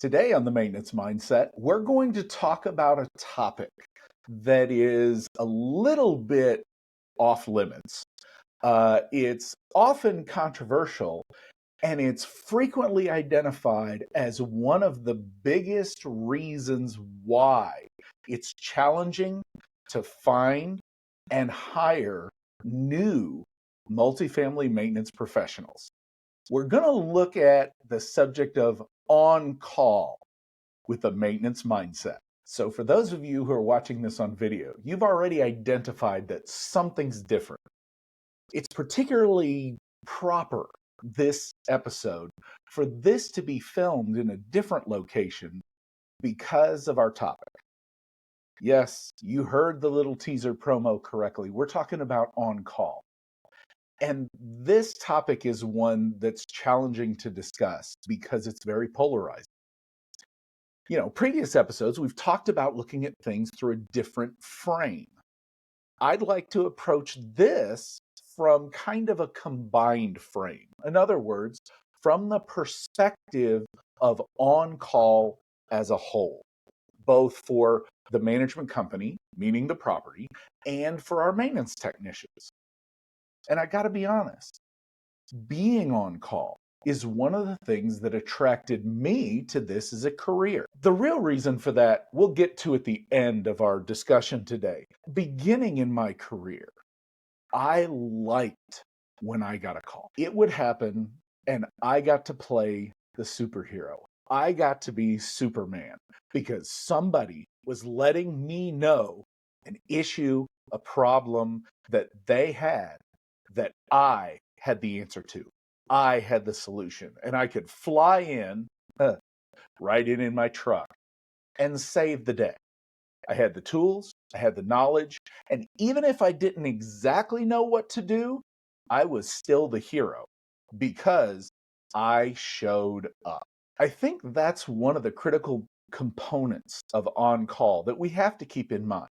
Today on the Maintenance Mindset, we're going to talk about a topic that is a little bit off limits. It's often controversial, and it's frequently identified as one of the biggest reasons why it's challenging to find and hire new multifamily maintenance professionals. We're going to look at the subject of on-call with a maintenance mindset. So for those of you who are watching this on video, you've already identified that something's different. It's particularly proper, this episode, for this to be filmed in a different location because of our topic. Yes, you heard the little teaser promo correctly. We're talking about on-call. And this topic is one that's challenging to discuss because it's very polarizing. Previous episodes, we've talked about looking at things through a different frame. I'd like to approach this from kind of a combined frame. In other words, from the perspective of on-call as a whole, both for the management company, meaning the property, and for our maintenance technicians. And I got to be honest, being on call is one of the things that attracted me to this as a career. The real reason for that, we'll get to at the end of our discussion today. Beginning in my career, I liked when I got a call. It would happen, and I got to play the superhero. I got to be Superman because somebody was letting me know an issue, a problem that they had that I had the answer to. I had the solution, and I could fly in, right in my truck, and save the day. I had the tools, I had the knowledge, and even if I didn't exactly know what to do, I was still the hero because I showed up. I think that's one of the critical components of on-call that we have to keep in mind.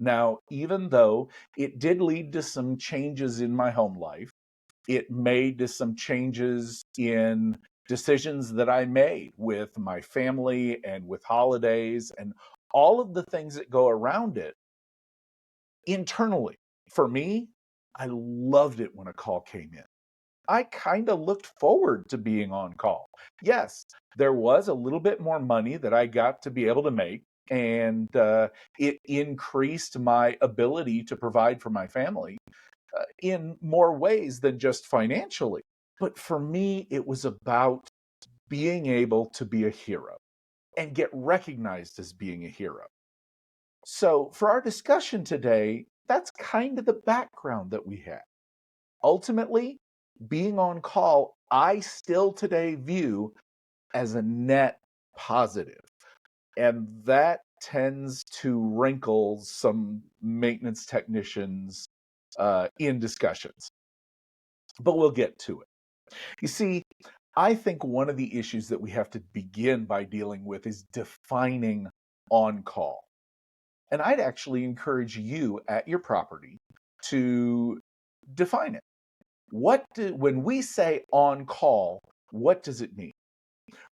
Now, even though it did lead to some changes in my home life, it made to some changes in decisions that I made with my family and with holidays and all of the things that go around it. Internally, for me, I loved it when a call came in. I kind of looked forward to being on call. Yes, there was a little bit more money that I got to be able to make, and it increased my ability to provide for my family in more ways than just financially. But for me, it was about being able to be a hero and get recognized as being a hero. So for our discussion today, that's kind of the background that we have. Ultimately, being on call, I still today view as a net positive. And that tends to wrinkle some maintenance technicians in discussions. But we'll get to it. You see, I think one of the issues that we have to begin by dealing with is defining on call. And I'd actually encourage you at your property to define it. When we say on call, what does it mean?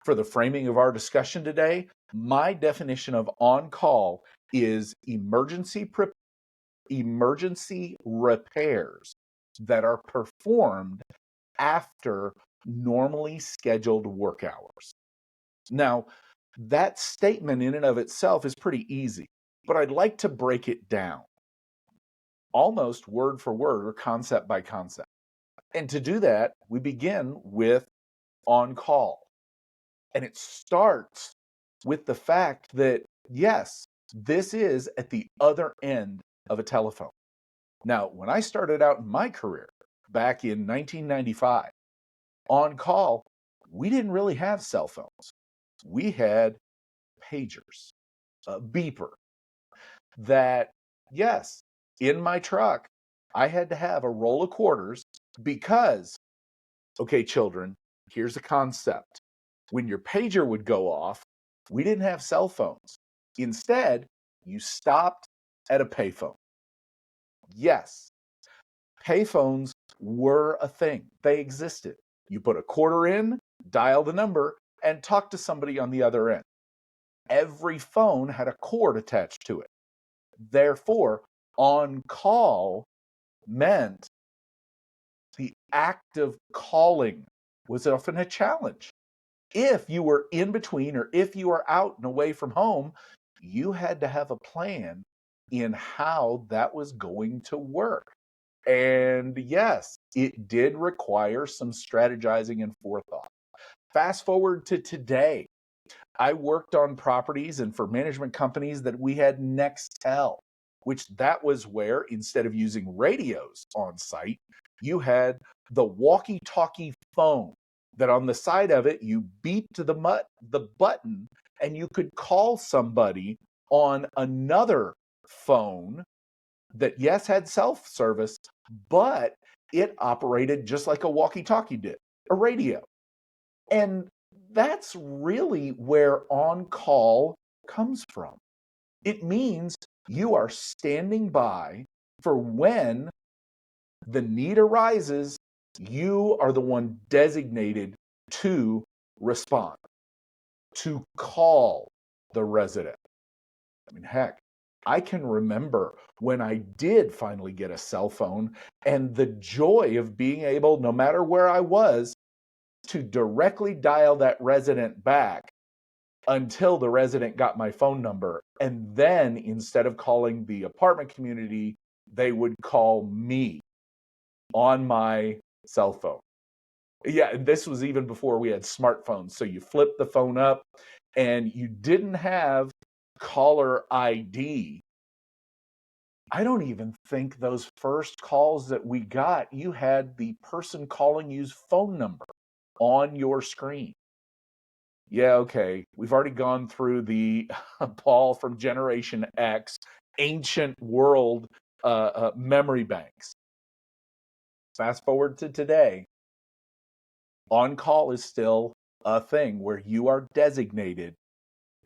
For the framing of our discussion today, my definition of on call is emergency repairs that are performed after normally scheduled work hours. Now, that statement in and of itself is pretty easy, but I'd like to break it down almost word for word or concept by concept. And to do that, we begin with on call. And it starts with the fact that, yes, this is at the other end of a telephone. Now, when I started out in my career back in 1995, on call, we didn't really have cell phones. We had pagers, a beeper that, yes, in my truck, I had to have a roll of quarters because, okay, children, here's the concept. When your pager would go off, we didn't have cell phones. Instead, you stopped at a payphone. Yes, payphones were a thing. They existed. You put a quarter in, dial the number, and talk to somebody on the other end. Every phone had a cord attached to it. Therefore, on call meant the act of calling was often a challenge. If you were in between or if you were out and away from home, you had to have a plan in how that was going to work. And yes, it did require some strategizing and forethought. Fast forward to today. I worked on properties and for management companies that we had Nextel, which that was where instead of using radios on site, you had the walkie-talkie phone that on the side of it, you beeped the button and you could call somebody on another phone that, yes, had self-service, but it operated just like a walkie-talkie did, a radio. And that's really where on call comes from. It means you are standing by for when the need arises, you are the one designated to respond, to call the resident. I mean, heck, I can remember when I did finally get a cell phone and the joy of being able, no matter where I was, to directly dial that resident back until the resident got my phone number. And then instead of calling the apartment community, they would call me on my cell phone. Yeah, and this was even before we had smartphones. So you flip the phone up and you didn't have caller ID. I don't even think those first calls that we got, you had the person calling you's phone number on your screen. Yeah, okay. We've already gone through the Paul from Generation X, ancient world memory banks. Fast forward to today. On call is still a thing where you are designated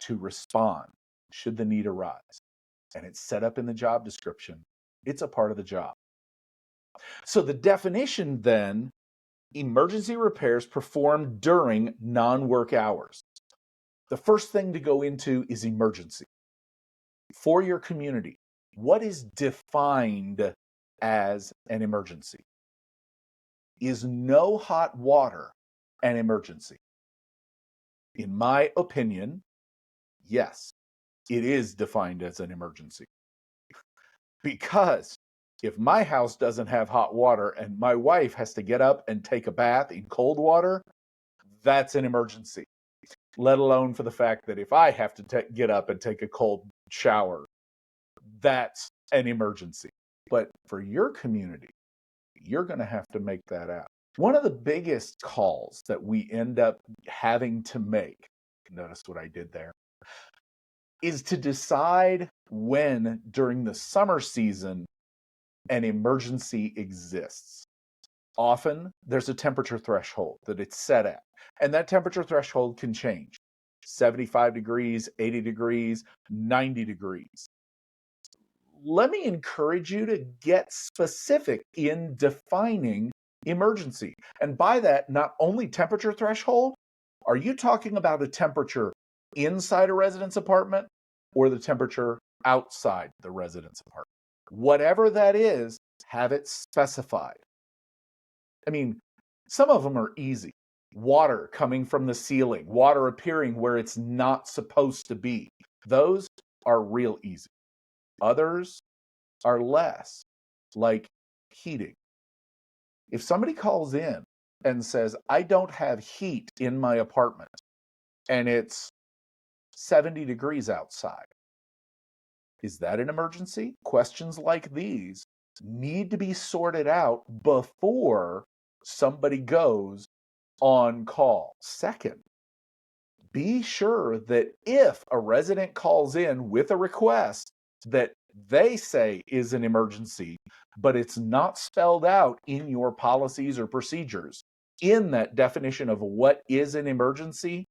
to respond should the need arise. And it's set up in the job description. It's a part of the job. So the definition then, emergency repairs performed during non-work hours. The first thing to go into is emergency. For your community, what is defined as an emergency? Is no hot water an emergency? In my opinion, yes, it is defined as an emergency. Because if my house doesn't have hot water and my wife has to get up and take a bath in cold water, that's an emergency. Let alone for the fact that if I have to get up and take a cold shower, that's an emergency. But for your community, you're going to have to make that out. One of the biggest calls that we end up having to make, notice what I did there, is to decide when during the summer season an emergency exists. Often there's a temperature threshold that it's set at, and that temperature threshold can change. 75 degrees, 80 degrees, 90 degrees. Let me encourage you to get specific in defining emergency. And by that, not only temperature threshold, are you talking about a temperature inside a residence apartment or the temperature outside the residence apartment? Whatever that is, have it specified. I mean, some of them are easy. Water coming from the ceiling, water appearing where it's not supposed to be. Those are real easy. Others are less, like heating. If somebody calls in and says, I don't have heat in my apartment and it's 70 degrees outside, is that an emergency? Questions like these need to be sorted out before somebody goes on call. Second, be sure that if a resident calls in with a request that they say is an emergency, but it's not spelled out in your policies or procedures in that definition of what is an emergency,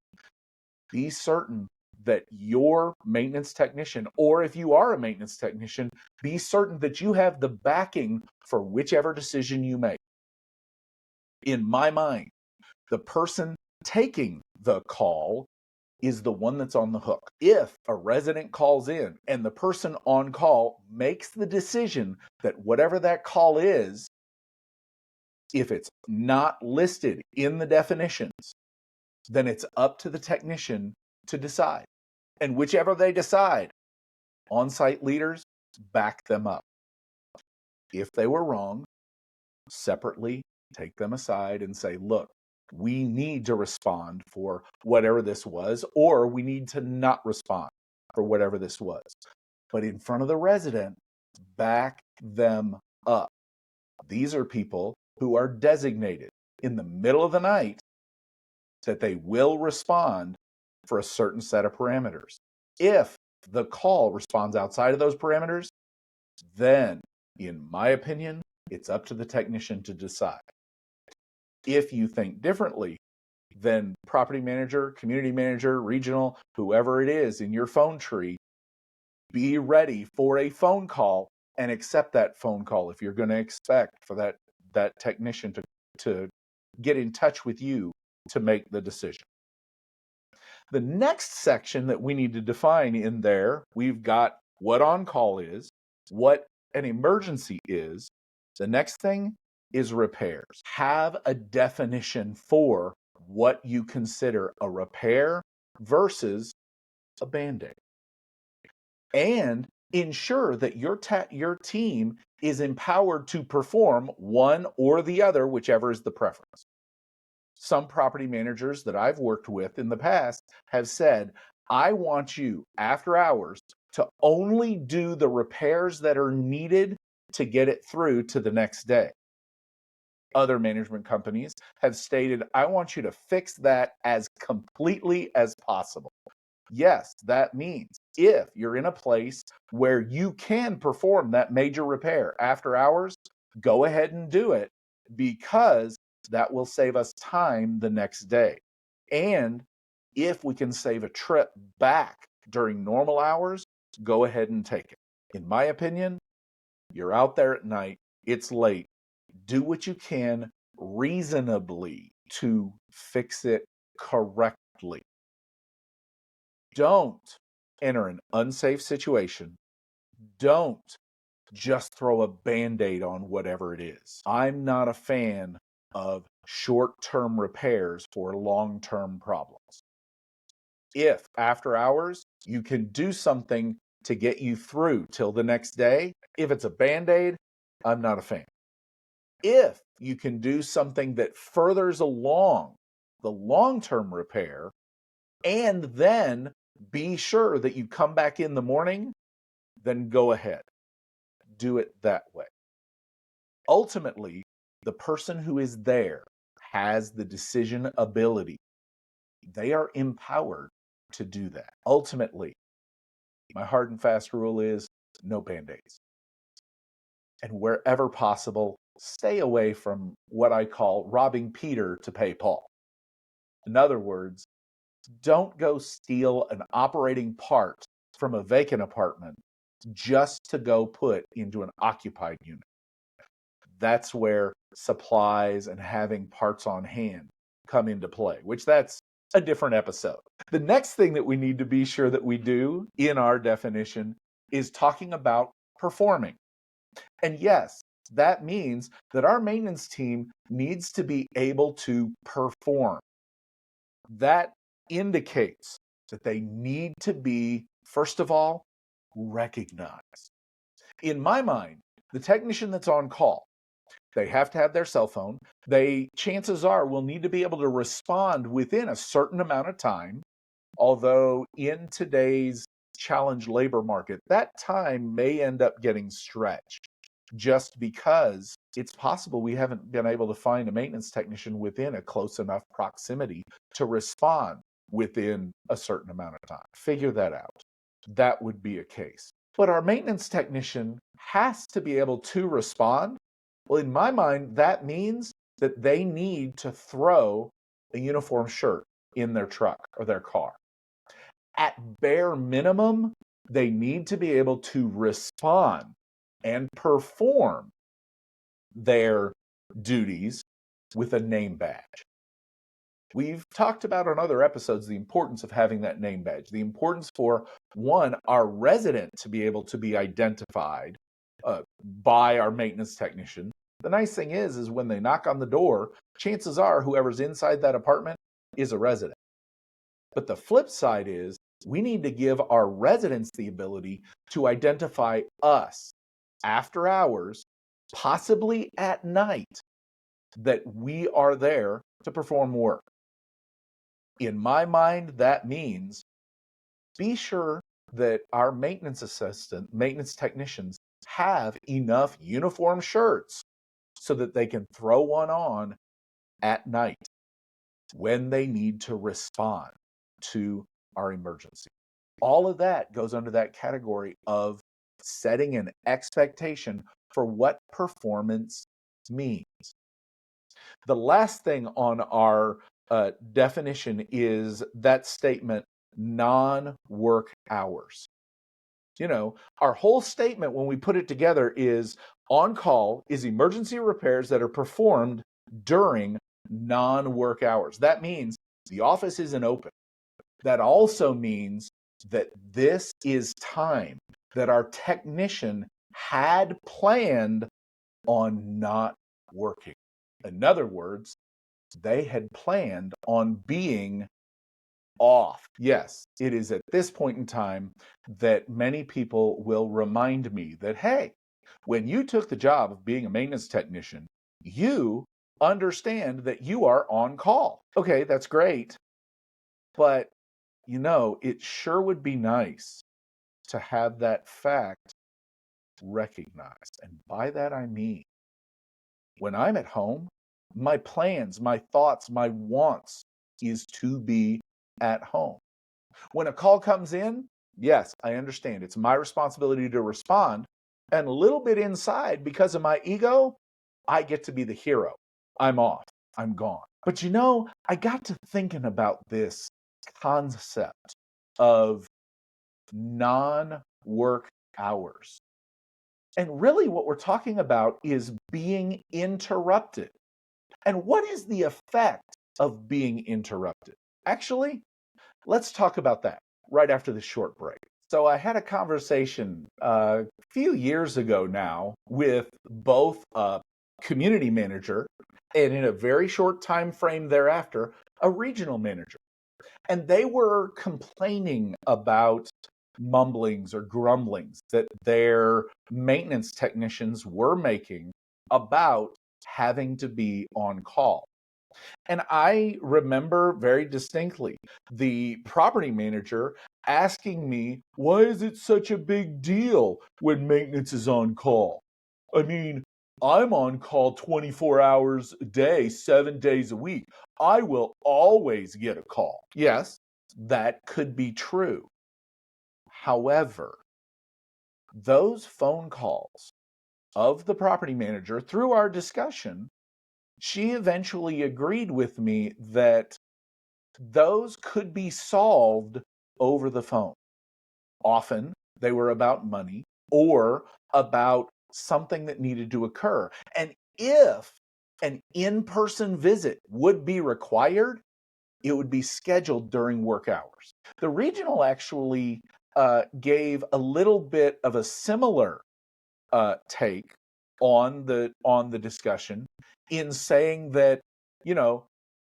be certain that your maintenance technician, or if you are a maintenance technician, be certain that you have the backing for whichever decision you make. In my mind, the person taking the call is the one that's on the hook. If a resident calls in and the person on call makes the decision that whatever that call is, if it's not listed in the definitions, then it's up to the technician to decide. And whichever they decide, on-site leaders back them up. If they were wrong, separately take them aside and say, look, we need to respond for whatever this was, or we need to not respond for whatever this was. But in front of the resident, back them up. These are people who are designated in the middle of the night that they will respond for a certain set of parameters. If the call responds outside of those parameters, then, in my opinion, it's up to the technician to decide. If you think differently, then property manager, community manager, regional, whoever it is in your phone tree, be ready for a phone call and accept that phone call if you're going to expect for that technician to get in touch with you to make the decision. The next section that we need to define in there, we've got what on-call is, what an emergency is. The next thing is repairs. Have a definition for what you consider a repair versus a bandaid. And ensure that your team is empowered to perform one or the other, whichever is the preference. Some property managers that I've worked with in the past have said, I want you after hours to only do the repairs that are needed to get it through to the next day. Other management companies have stated, I want you to fix that as completely as possible. Yes, that means if you're in a place where you can perform that major repair after hours, go ahead and do it, because that will save us time the next day. And if we can save a trip back during normal hours, go ahead and take it. In my opinion, you're out there at night, it's late. Do what you can reasonably to fix it correctly. Don't enter an unsafe situation. Don't just throw a Band-Aid on whatever it is. I'm not a fan of short-term repairs for long-term problems. If after hours you can do something to get you through till the next day, if it's a Band-Aid, I'm not a fan. If you can do something that furthers along the long-term repair, and then be sure that you come back in the morning, then go ahead. Do it that way. Ultimately, the person who is there has the decision ability. They are empowered to do that. Ultimately, my hard and fast rule is no Band-Aids. And wherever possible, stay away from what I call robbing Peter to pay Paul. In other words, don't go steal an operating part from a vacant apartment just to go put into an occupied unit. That's where supplies and having parts on hand come into play, which that's a different episode. The next thing that we need to be sure that we do in our definition is talking about performing. And yes, that means that our maintenance team needs to be able to perform. That indicates that they need to be, first of all, recognized. In my mind, the technician that's on call, they have to have their cell phone. They, chances are, will need to be able to respond within a certain amount of time. Although in today's challenged labor market, that time may end up getting stretched just because it's possible we haven't been able to find a maintenance technician within a close enough proximity to respond within a certain amount of time. Figure that out. That would be a case. But our maintenance technician has to be able to respond. Well, in my mind, that means that they need to throw a uniform shirt in their truck or their car. At bare minimum, they need to be able to respond and perform their duties with a name badge. We've talked about on other episodes the importance of having that name badge, the importance for one, our resident to be able to be identified by our maintenance technician. The nice thing is when they knock on the door, chances are whoever's inside that apartment is a resident. But the flip side is we need to give our residents the ability to identify us after hours, possibly at night, that we are there to perform work. In my mind, that means be sure that our maintenance technicians have enough uniform shirts so that they can throw one on at night when they need to respond to our emergency. All of that goes under that category of setting an expectation for what performance means. The last thing on our definition is that statement, non-work hours. Our whole statement when we put it together is on call is emergency repairs that are performed during non-work hours. That means the office isn't open. That also means that this is time that our technician had planned on not working. In other words, they had planned on being off. Yes, it is at this point in time that many people will remind me that, hey, when you took the job of being a maintenance technician, you understand that you are on call. Okay, that's great. But, it sure would be nice to have that fact recognized. And by that, I mean, when I'm at home, my plans, my thoughts, my wants is to be at home. When a call comes in, yes, I understand. It's my responsibility to respond. And a little bit inside, because of my ego, I get to be the hero. I'm off. I'm gone. But I got to thinking about this concept of non-work hours. And really what we're talking about is being interrupted. And what is the effect of being interrupted? Actually, let's talk about that right after this short break. So I had a conversation a few years ago now with both a community manager and in a very short time frame thereafter, a regional manager. And they were complaining about mumblings or grumblings that their maintenance technicians were making about having to be on call. And I remember very distinctly the property manager asking me, why is it such a big deal when maintenance is on call? I mean, I'm on call 24 hours a day, 7 days a week. I will always get a call. Yes, that could be true. However, those phone calls of the property manager through our discussion, she eventually agreed with me that those could be solved over the phone. Often they were about money or about something that needed to occur. And if an in-person visit would be required, it would be scheduled during work hours. The regional actually gave a little bit of a similar take on the discussion in saying that,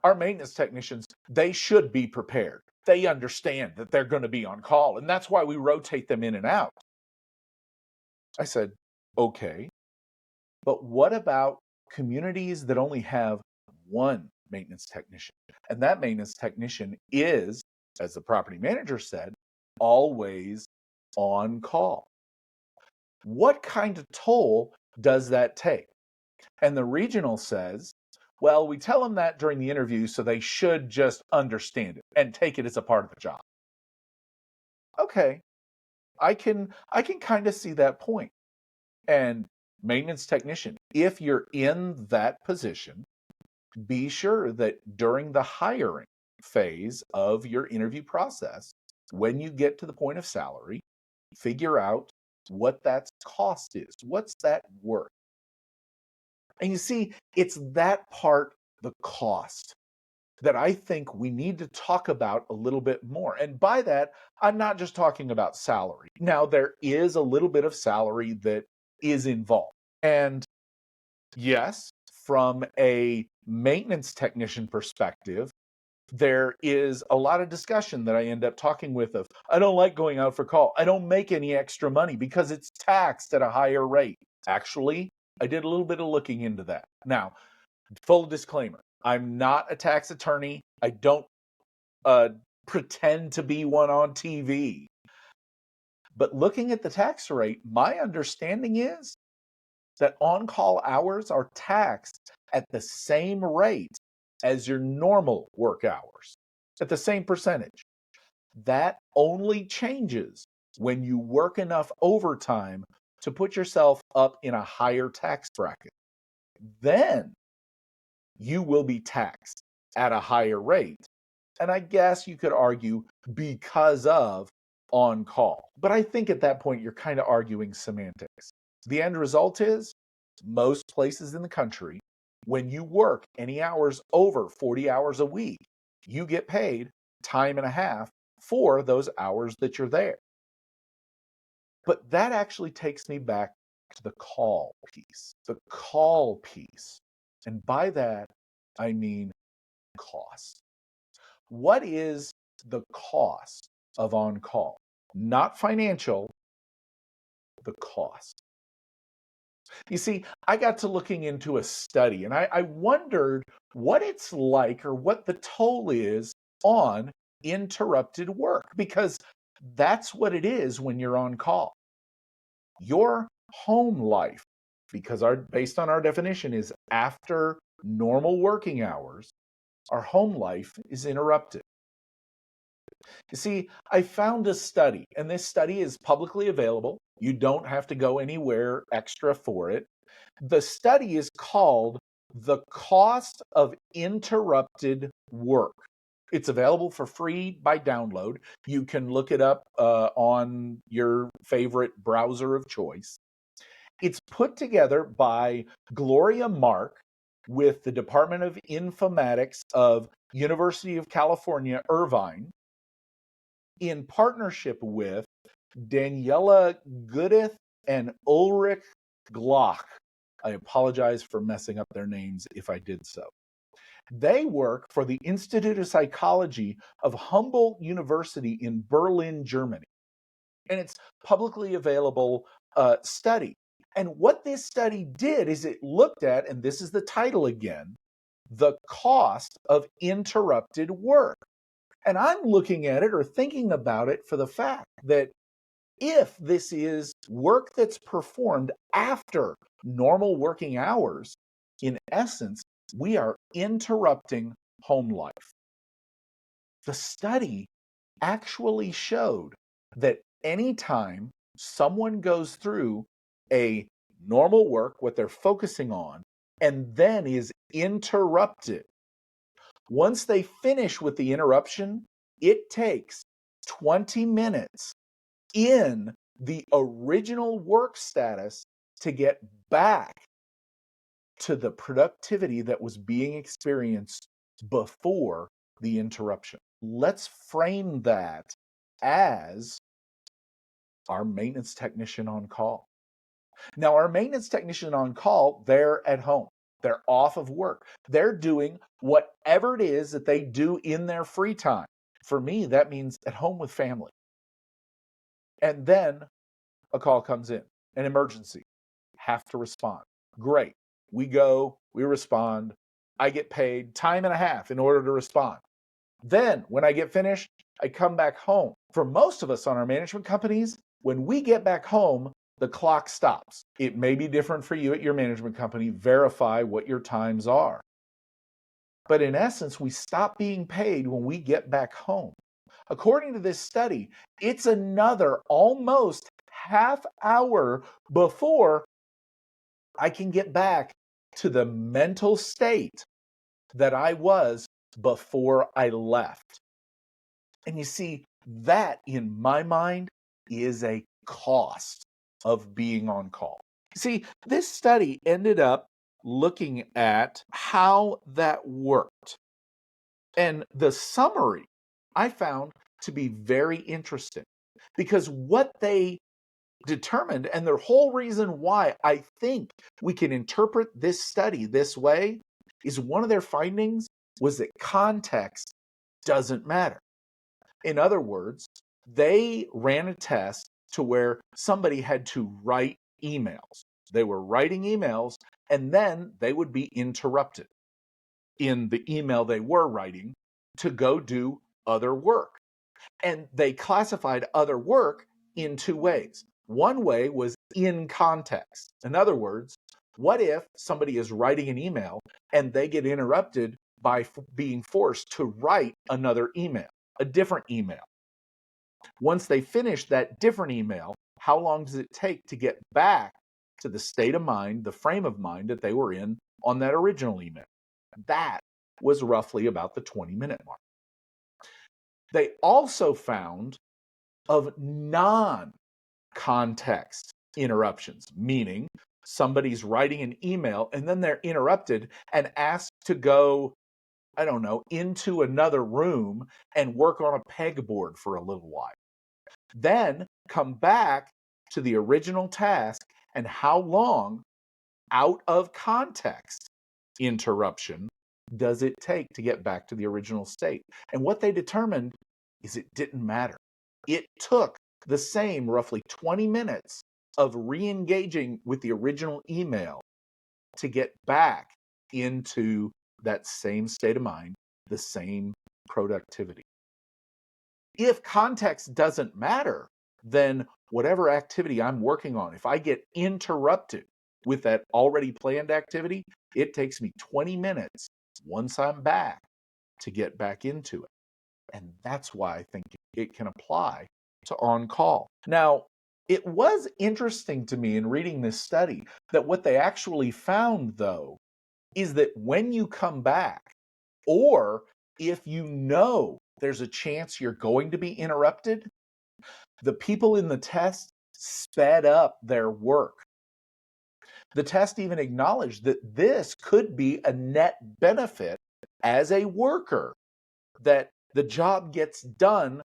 our maintenance technicians, they should be prepared. They understand that they're going to be on call, and that's why we rotate them in and out. I said, okay, but what about communities that only have one maintenance technician? And that maintenance technician is, as the property manager said, always on call. What kind of toll does that take? And the regional says, well, we tell them that during the interview, so they should just understand it and take it as a part of the job. Okay, I can kind of see that point. And maintenance technician, if you're in that position, be sure that during the hiring phase of your interview process, when you get to the point of salary, figure out what that cost is. What's that worth? And you see, it's that part, the cost, that I think we need to talk about a little bit more. And by that, I'm not just talking about salary. Now, there is a little bit of salary that is involved. And yes, from a maintenance technician perspective, there is a lot of discussion that I end up talking with of, I don't like going out for call. I don't make any extra money because it's taxed at a higher rate. Actually, I did a little bit of looking into that. Now, full disclaimer, I'm not a tax attorney. I don't pretend to be one on TV. But looking at the tax rate, my understanding is that on-call hours are taxed at the same rate as your normal work hours, at the same percentage. That only changes when you work enough overtime to put yourself up in a higher tax bracket. Then you will be taxed at a higher rate. And I guess you could argue because of on call. But I think at that point, you're kind of arguing semantics. The end result is most places in the country, when you work any hours over 40 hours a week, you get paid time and a half for those hours that you're there. But that actually takes me back to the call piece. The call piece. And by that, I mean cost. What is the cost of on call? Not financial, the cost. You see, I got to looking into a study and I wondered what it's like or what the toll is on interrupted work, because that's what it is when you're on call. Your home life, because based on our definition, is after normal working hours, our home life is interrupted. You see, I found a study, and this study is publicly available. You don't have to go anywhere extra for it. The study is called The Cost of Interrupted Work. It's available for free by download. You can look it up on your favorite browser of choice. It's put together by Gloria Mark with the Department of Informatics of University of California, Irvine, in partnership with Daniela Goodith and Ulrich Glock. I apologize for messing up their names if I did so. They work for the Institute of Psychology of Humboldt University in Berlin, Germany. And it's publicly available study. And what this study did is it looked at, and this is the title again, the cost of interrupted work. And I'm looking at it or thinking about it for the fact that if this is work that's performed after normal working hours, in essence, we are interrupting home life. The study actually showed that anytime someone goes through a normal work, what they're focusing on, and then is interrupted, once they finish with the interruption, it takes 20 minutes in the original work status to get back to the productivity that was being experienced before the interruption. Let's frame that as our maintenance technician on call. Now, our maintenance technician on call, they're at home. They're off of work. They're doing whatever it is that they do in their free time. For me, that means at home with family. And then a call comes in, an emergency, have to respond. Great. We go, we respond. I get paid time and a half in order to respond. Then when I get finished, I come back home. For most of us on our management companies, when we get back home, the clock stops. It may be different for you at your management company. Verify what your times are. But in essence, we stop being paid when we get back home. According to this study, it's another almost half hour before I can get back to the mental state that I was before I left. And you see, that in my mind is a cost of being on call. See, this study ended up looking at how that worked. And the summary I found to be very interesting because what they determined, and the whole reason why I think we can interpret this study this way, is one of their findings was that context doesn't matter. In other words, they ran a test to where somebody had to write emails. They were writing emails and then they would be interrupted in the email they were writing to go do other work. And they classified other work in two ways. One way was in context. In other words, what if somebody is writing an email and they get interrupted by being forced to write another email, a different email? Once they finish that different email, how long does it take to get back to the state of mind, the frame of mind that they were in on that original email? That was roughly about the 20-minute mark. They also found of non-context interruptions, meaning somebody's writing an email and then they're interrupted and asked to go, I don't know, into another room and work on a pegboard for a little while. Then come back to the original task, and how long out of context interruption does it take to get back to the original state? And what they determined is it didn't matter. It took the same roughly 20 minutes of re-engaging with the original email to get back into that same state of mind, the same productivity. If context doesn't matter, then whatever activity I'm working on, if I get interrupted with that already planned activity, it takes me 20 minutes once I'm back to get back into it. And that's why I think it can apply to on-call. Now, it was interesting to me in reading this study that what they actually found, though, is that when you come back, or if you know there's a chance you're going to be interrupted, the people in the test sped up their work. The test even acknowledged that this could be a net benefit as a worker, that the job gets done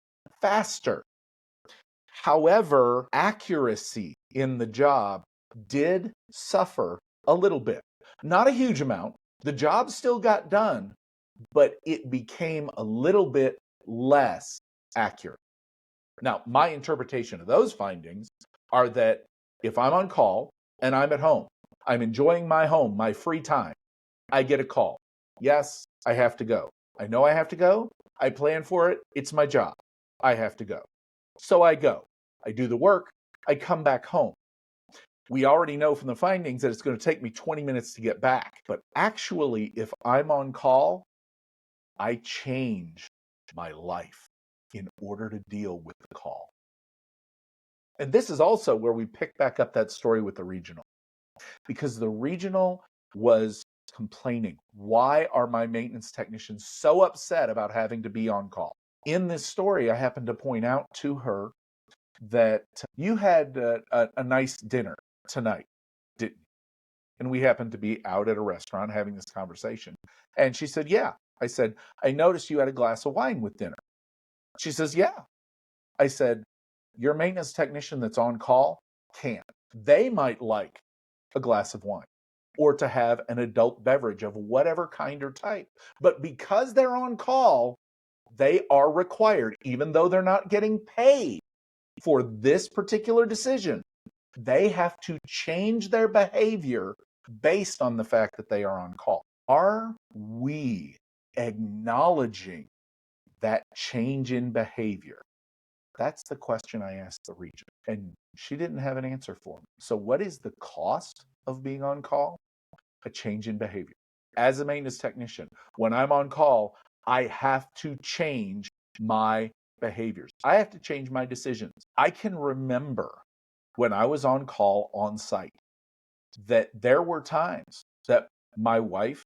faster. However, accuracy in the job did suffer a little bit. Not a huge amount. The job still got done, but it became a little bit less accurate. Now, my interpretation of those findings are that if I'm on call and I'm at home, I'm enjoying my home, my free time, I get a call. Yes, I have to go. I know I have to go. I plan for it. It's my job. I have to go. So I go. I do the work. I come back home. We already know from the findings that it's going to take me 20 minutes to get back. But actually, if I'm on call, I change my life in order to deal with the call. And this is also where we pick back up that story with the regional, because the regional was complaining, why are my maintenance technicians so upset about having to be on call? In this story, I happened to point out to her that you had a nice dinner tonight, didn't you? And we happened to be out at a restaurant having this conversation. And she said, yeah. I said, I noticed you had a glass of wine with dinner. She says, yeah. I said, your maintenance technician that's on call can't. They might like a glass of wine or to have an adult beverage of whatever kind or type. But because they're on call, they are required, even though they're not getting paid for this particular decision, they have to change their behavior based on the fact that they are on call. Are we acknowledging that change in behavior? That's the question I asked the region, and she didn't have an answer for me. So what is the cost of being on call? A change in behavior. As a maintenance technician, when I'm on call, I have to change my behaviors. I have to change my decisions. I can remember when I was on call on site that there were times that my wife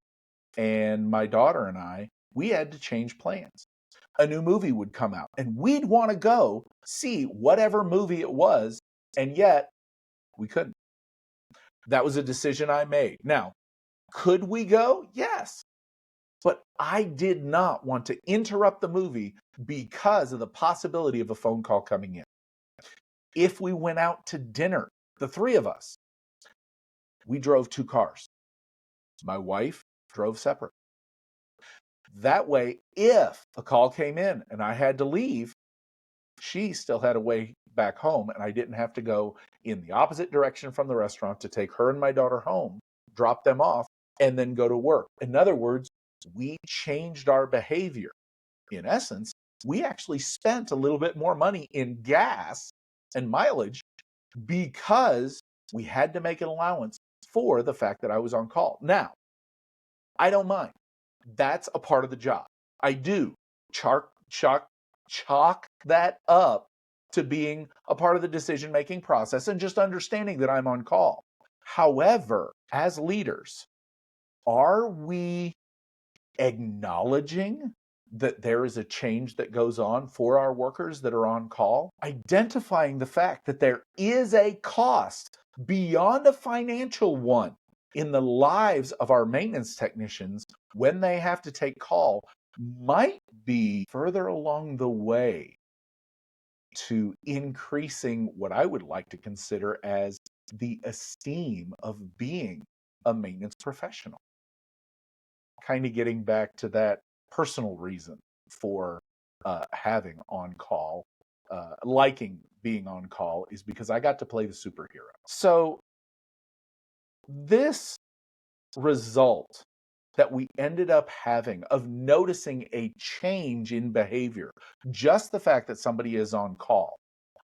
and my daughter and I, we had to change plans. A new movie would come out and we'd want to go see whatever movie it was, and yet we couldn't. That was a decision I made. Now, could we go? Yes. But I did not want to interrupt the movie because of the possibility of a phone call coming in. If we went out to dinner, the three of us, we drove two cars. My wife drove separate. That way, if a call came in and I had to leave, she still had a way back home, and I didn't have to go in the opposite direction from the restaurant to take her and my daughter home, drop them off, and then go to work. In other words, we changed our behavior. In essence, we actually spent a little bit more money in gas and mileage because we had to make an allowance for the fact that I was on call. Now, I don't mind. That's a part of the job. I do chalk that up to being a part of the decision-making process and just understanding that I'm on call. However, as leaders, are we acknowledging that there is a change that goes on for our workers that are on call? Identifying the fact that there is a cost beyond a financial one in the lives of our maintenance technicians when they have to take call might be further along the way to increasing what I would like to consider as the esteem of being a maintenance professional. Kind of getting back to that personal reason for having on call, liking being on call, is because I got to play the superhero. So this result that we ended up having of noticing a change in behavior, just the fact that somebody is on call.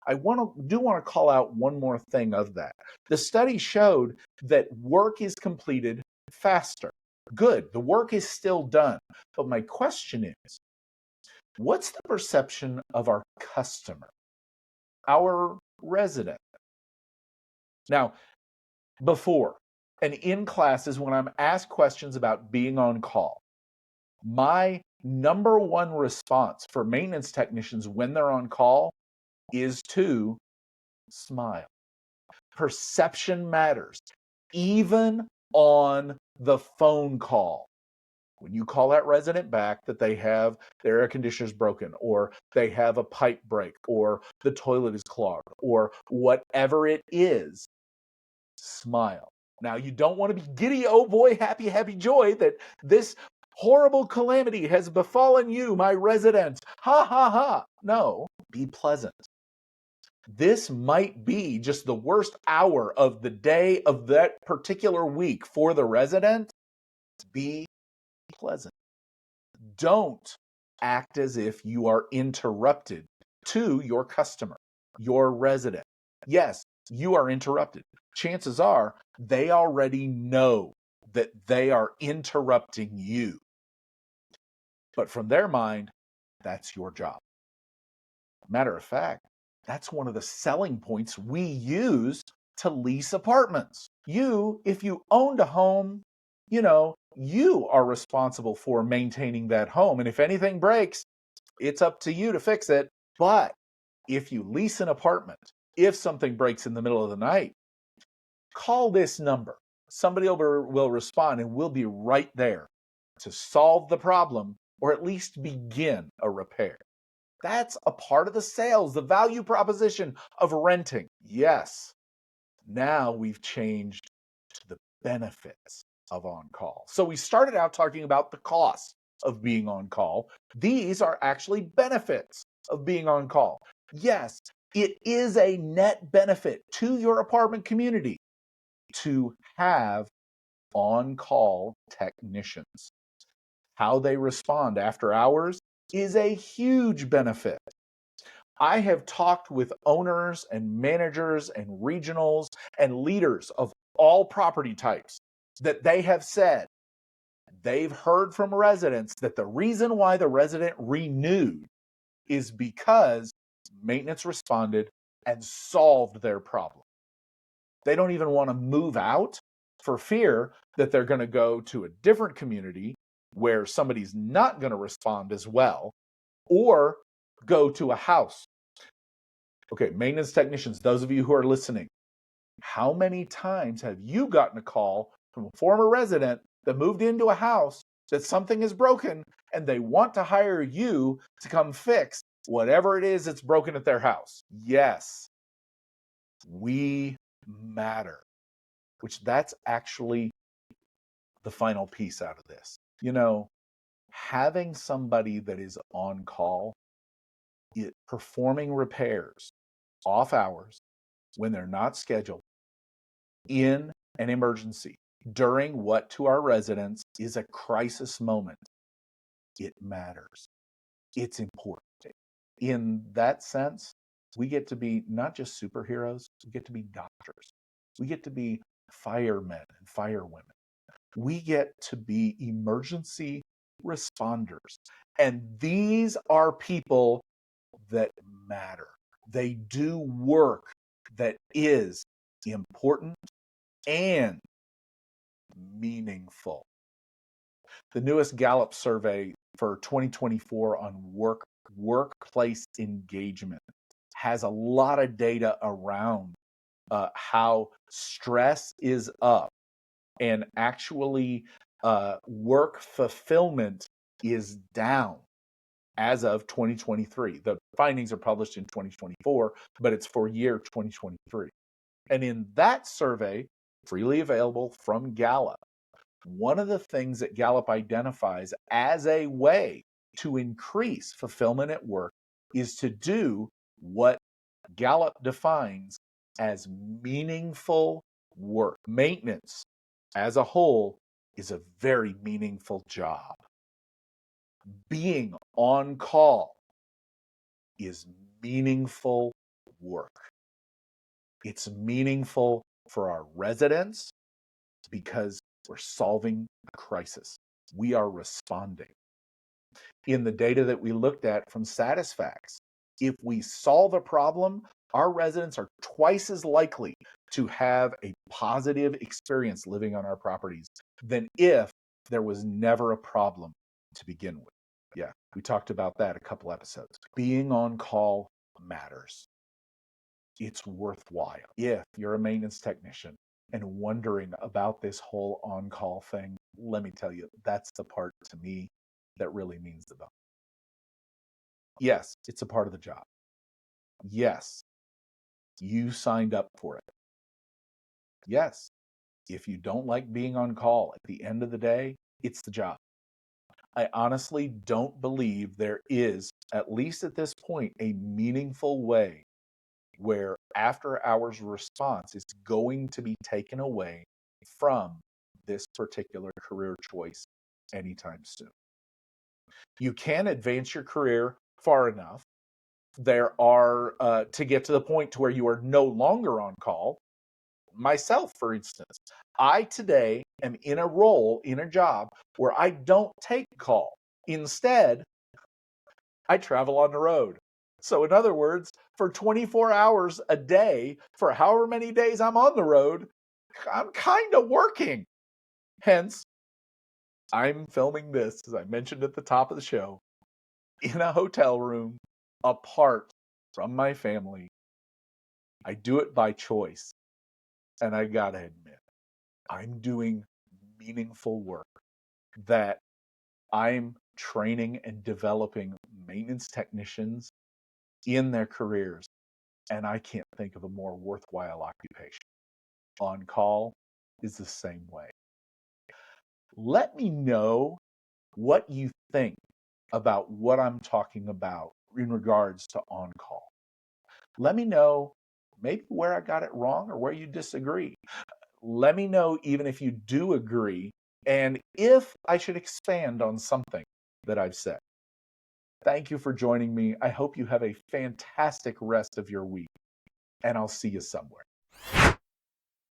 I do want to call out one more thing of that. The study showed that work is completed faster. Good, the work is still done. But my question is, what's the perception of our customer, our resident? Now, before and in classes, when I'm asked questions about being on call, my number one response for maintenance technicians when they're on call is to smile. Perception matters, even on the phone call. When you call that resident back that they have their air conditioners broken, or they have a pipe break, or the toilet is clogged, or whatever it is, smile. Now, you don't want to be giddy, oh boy, happy, happy joy that this horrible calamity has befallen you, my resident. Ha, ha, ha. No, be pleasant. This might be just the worst hour of the day of that particular week for the resident. Be pleasant. Don't act as if you are interrupted to your customer, your resident. Yes, you are interrupted. Chances are they already know that they are interrupting you. But from their mind, that's your job. Matter of fact, that's one of the selling points we use to lease apartments. If you owned a home, you are responsible for maintaining that home. And if anything breaks, it's up to you to fix it. But if you lease an apartment, if something breaks in the middle of the night, call this number. Somebody will respond, and we'll be right there to solve the problem or at least begin a repair. That's a part of the sales, the value proposition of renting. Yes, now we've changed to the benefits of on-call. So we started out talking about the cost of being on call. These are actually benefits of being on call. Yes, it is a net benefit to your apartment community to have on-call technicians. How they respond after hours is a huge benefit. I have talked with owners and managers and regionals and leaders of all property types that they have said they've heard from residents that the reason why the resident renewed is because maintenance responded and solved their problem. They don't even want to move out for fear that they're going to go to a different community where somebody's not going to respond as well, or go to a house. Okay, maintenance technicians, those of you who are listening, how many times have you gotten a call from a former resident that moved into a house that something is broken and they want to hire you to come fix whatever it is that's broken at their house. Yes, we matter, which that's actually the final piece out of this. Having somebody that is on call, performing repairs off hours when they're not scheduled in an emergency during what to our residents is a crisis moment. It matters. It's important. In that sense, we get to be not just superheroes, we get to be doctors. We get to be firemen and firewomen. We get to be emergency responders. And these are people that matter. They do work that is important and meaningful. The newest Gallup survey for 2024 on workplace engagement has a lot of data around how stress is up and actually work fulfillment is down as of 2023. The findings are published in 2024, but it's for year 2023. And in that survey, freely available from Gallup, one of the things that Gallup identifies as a way to increase fulfillment at work is to do what Gallup defines as meaningful work. Maintenance as a whole is a very meaningful job. Being on call is meaningful work. It's meaningful for our residents because we're solving a crisis. We are responding. In the data that we looked at from Satisfax, if we solve a problem, our residents are twice as likely to have a positive experience living on our properties than if there was never a problem to begin with. Yeah, we talked about that a couple episodes. Being on call matters. It's worthwhile. If you're a maintenance technician and wondering about this whole on-call thing, let me tell you, that's the part to me that really means the most. Yes, it's a part of the job. Yes, you signed up for it. Yes, if you don't like being on call, at the end of the day, it's the job. I honestly don't believe there is, at least at this point, a meaningful way where after hours response is going to be taken away from this particular career choice anytime soon. You can advance your career far enough. There are, to get to the point to where you are no longer on call. Myself, for instance, I today am in a role, in a job where I don't take call. Instead, I travel on the road. So in other words, for 24 hours a day, for however many days I'm on the road, I'm kind of working. Hence, I'm filming this, as I mentioned at the top of the show, in a hotel room, apart from my family. I do it by choice. And I gotta admit, I'm doing meaningful work that I'm training and developing maintenance technicians in their careers. And I can't think of a more worthwhile occupation. On call is the same way. Let me know what you think about what I'm talking about in regards to on call. Let me know maybe where I got it wrong or where you disagree. Let me know even if you do agree and if I should expand on something that I've said. Thank you for joining me. I hope you have a fantastic rest of your week, and I'll see you somewhere.